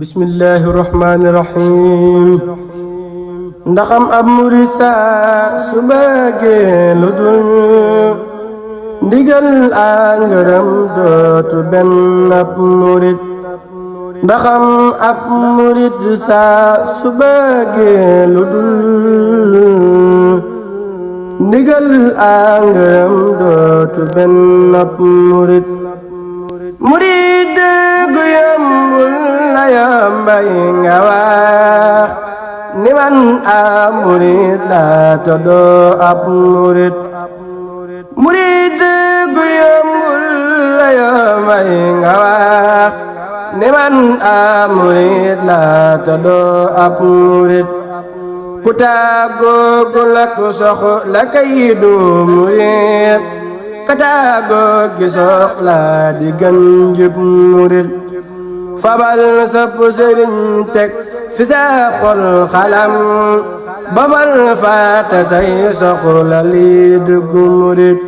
bismillahi rahmaani rahiim ndaxam ab murid saa su bëggee lu dul ndigal a ngërëm dootu benn ab murid ndaxam ab murid saa su bëggee lu dul ndigal a ngërëm dootu benn ab murid murid gu yambul la yambay nga wax ni man a murid la to doo ab murid murid gu yambul la yambay nga wax ni man a murid la to doo ab murid ku tàggoo gu la ku soxla kay du murid kataago gi soxla di gën jub murid fabal sab sëriñ teg fi sa xol xalam bafal faata say soxla lii dugg murid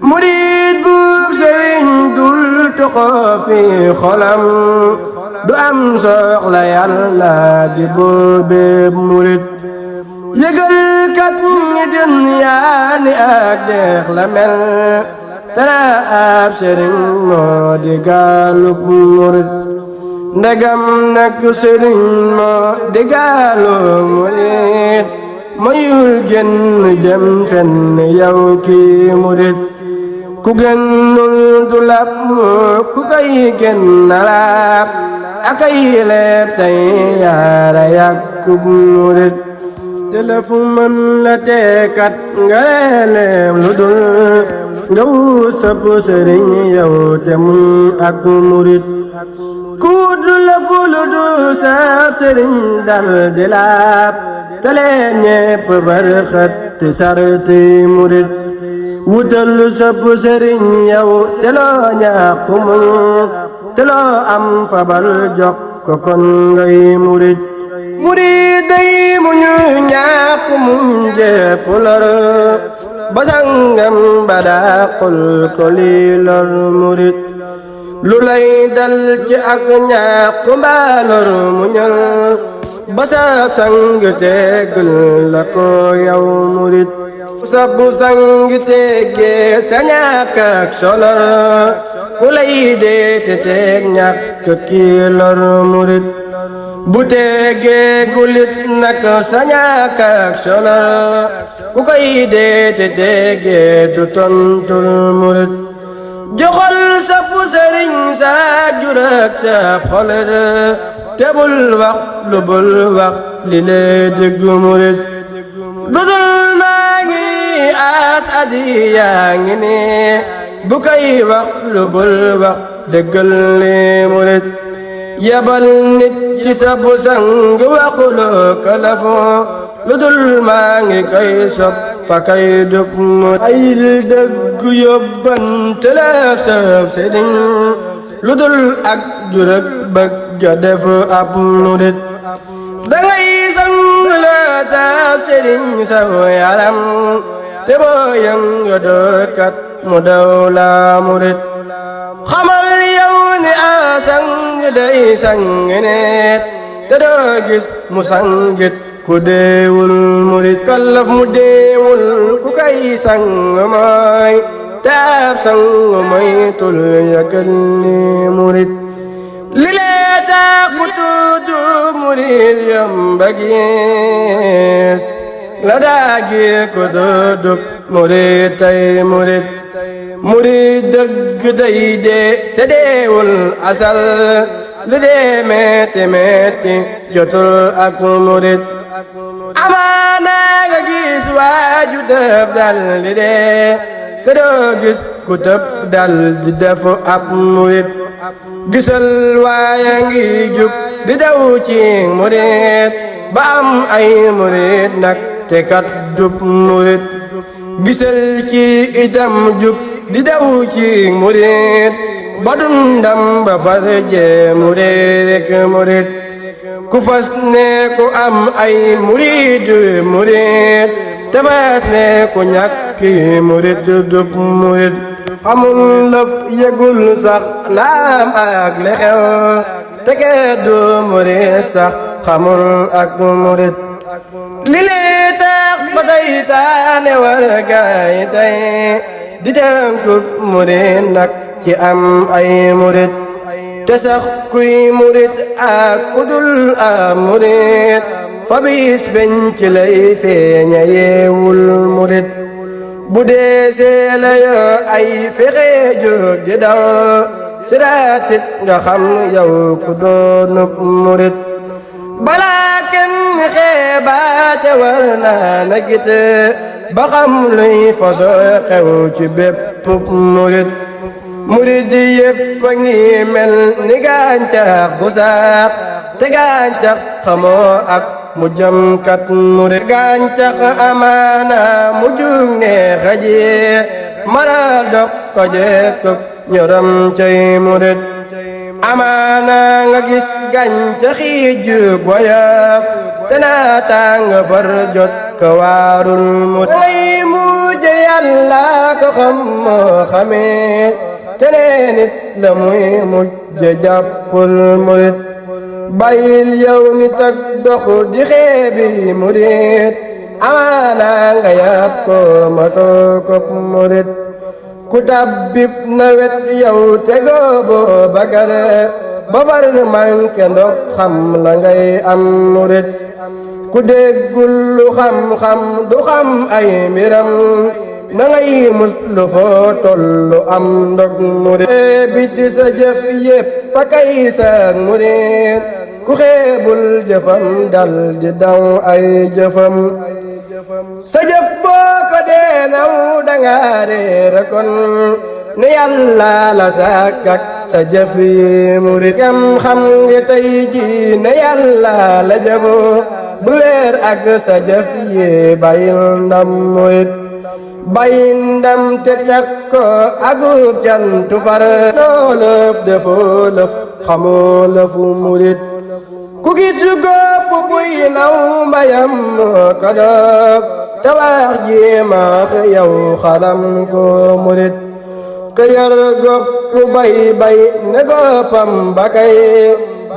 murid buub sëriñ dul tuxo fi xolam du am soxla yàlla di boobeeb murid yëgal kat ñi din yaani ak deex la mel dara ab sëriñ moo di gaalub murid ndegam nak sëriñ moo di gaalub murid mayul génn jëm fenn yow kii murid ku génnul du lab ku koy génn laab akay leeb tey yaara yàkkub murid telefu mën la teekat nga leeleem lu dul nga wut sab sëriñ yow te mun ak murid ku wut lefu lu dul sab sëriñ dal di laab te leen ñépp barxat te sarti murid wutal sab sëriñ yow te loo ñàkk mun te loo am fabal jox ko kon ngay murid murid day mu ñu ñàkk muñ jépp lor ba sangam ba dàqul ko lii lor murid lu lay dal ci ak ñàkk mbaa lor muñal ba sa sang teggul la ko yow murid sa bu sang teggee sa ñàkk ak solor ku lay dee te teg ñàkk kii lor murid bu tegee gulit nak sa ñàkk ak solor ku koy dee te tegee du tontul murid joxal sa fu sëriñ sa jurak sa xolet te bul wax lu bul wax li lee dégg murid dudul maa ngi as adi yaa ngi ni bu koy wax lu bul wax déggal li murid yabal nit ci sabu sang waxuloo kalafoo lu dul maa ngi koy sopp fa kay dug murid ay dëgg yóbbante la sab sëriñ lu dul ak jurëg bëgg a def ab murid dangay sang la sab sëriñ saw yaram te boo yënga dookat mu daw la murid xamal yow ni a sang day sang neet te doo gis mu sangit ku deewul murid kallaf mu deewul ku kay sang mooy te ab sang mooy tul yëgal ni murid li lee tax ku tuddu murid yamba gis la daagi ko duduk murid tay murid murid dëgg day dee te deewul asal li dee metti metti jotul ak murid amaana nga gis waaju tëb dal di dee te doo gis ku tëb dal di def ab murid gisal waaya ngi jug di daw ci murid ba am ay murid nag te kat jub murid gisal ci itam jug di daw ci murid ba dundam ba farje murid rek murid ku fas ne ku am ay murid murid te fas ne ku ñàkki murid dub murid amul lëf yëgul sax laam ak lexew te kee du murit sax xamul ak murit li lee tax ba tey taane war gaay tey di tënkub murit nag ci am ay murit te sax kuy murit ak kudul a murit fa bis beñ ci lay feeña yeewul murit bu dee seela yoo ay fexe jóg di daw siraatit nga xam yow ku doonub murit balaa kenn xeebaate war naa na gite ba xam luy faso xew ci bépp murit murit yépp a ngi mel ni gàncax gu sax te gàncax xamoo ak mu jëmkat murit gàncax amaana mu jug ne xaji mara dog ko jekkub ñoram cay murit amaana nga gis gàncaxi jug wayaf te naa tàng far jot ka waarul murit ngay mujje yàlla ko xam moo xamee keneen nit la muy mujje jàppul murit bàyyil yow nit ak dox di xeebi murit amaana nga yàpp ko matoo ko murit ku tabbib nawet yow tegoo boo bakar ba far manke ndox xam la ngay am murit ku déggul lu xam-xam du xam ay mbiram na ngay muslu foo tollu am ndog murit biti sa jëf yépp a kay sa murit ku xeebul jëfam dal di daw ay jëfam sa jëf boo ko dee naw danga réere kon ne yàlla la sàkkak sa jëf yi murit kam xam nga tey ji ne yàlla la jëfo bu weer ak sa jëf yi bàyyil ndam murit bàyyi ndam te teg ko agub cantu far noo lëf defoo lëf xamoo lëfu murit ku gis góob buy naw mbayam ko dog te wax ji maax yow xalam ko murit ka yar gopp bay ne goppam ba kay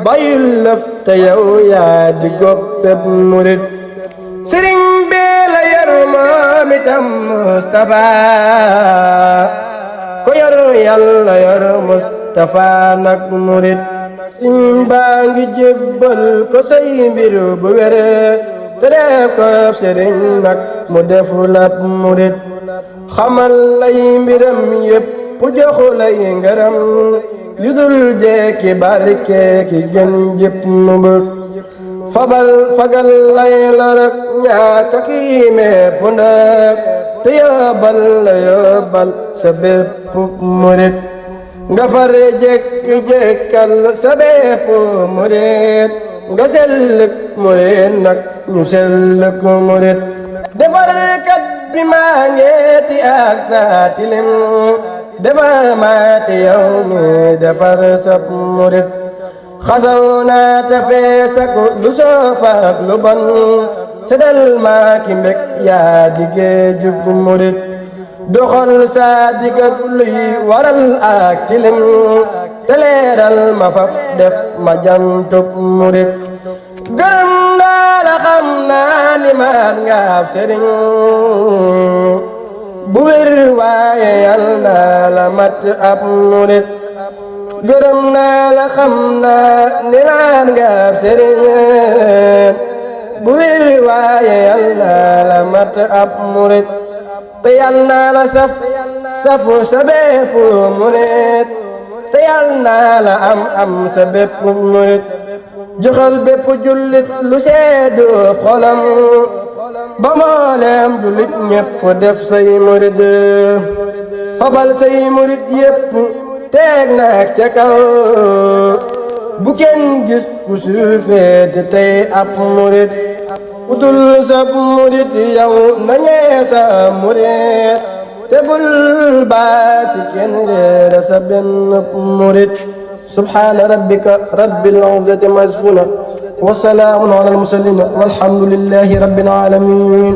bayul lëf te yow yaa di goppeb murit sëriñ bee la yar moom itam Mustafa ko yar yàlla yar Mustafa nag murit sëriñ baa ngi jébbal ko say mbir bu wére te def ko sëriñ nag mu defu lab murit xamal lay mbiram yépp joxu lay ngërëm yu dul jekki barke ki gën jépp mu mbër fagal lay la rek ñaaka kii mepp ndëk te yóbbal sa bépp murit nga far jekk-jekkal sa bépp murit nga sellëk murit nag ñu sellëk murit defarkat bi maa ngeeti ak sa tilim defar maate yow mi defar sab murit xasaw naa te feesak lu soofaak lu bon sedal maa ki mbég yaa diggee jub murit doxal saa digak luy waral ak tilim te leeral ma faf def ma jantub murit gërëm naa la xam naa ni maan ngaab sëriñ bu wér waaye yal naa la mat ab murit gërëm naa la xam naa ni maan ngaab sëriñ bu wér waaye yal naa la mat ab murit te yal naa la safu sa bépp murit te yal naa la am sa bépp murit joxal bépp jullit lu seddu xolam ba mboolem jullit ñépp def say murit fabal say murit yépp teeg nak ca kaw bu kenn gis ku suufee te tey ab murit utul sab murit yow nañee sa murit te bul baati kenn réera sa benn murit subhaana rabbika rabbil izzati amma yasifuun wa salaamun alal mursaliin walhamdulillahi rabbil aalamiin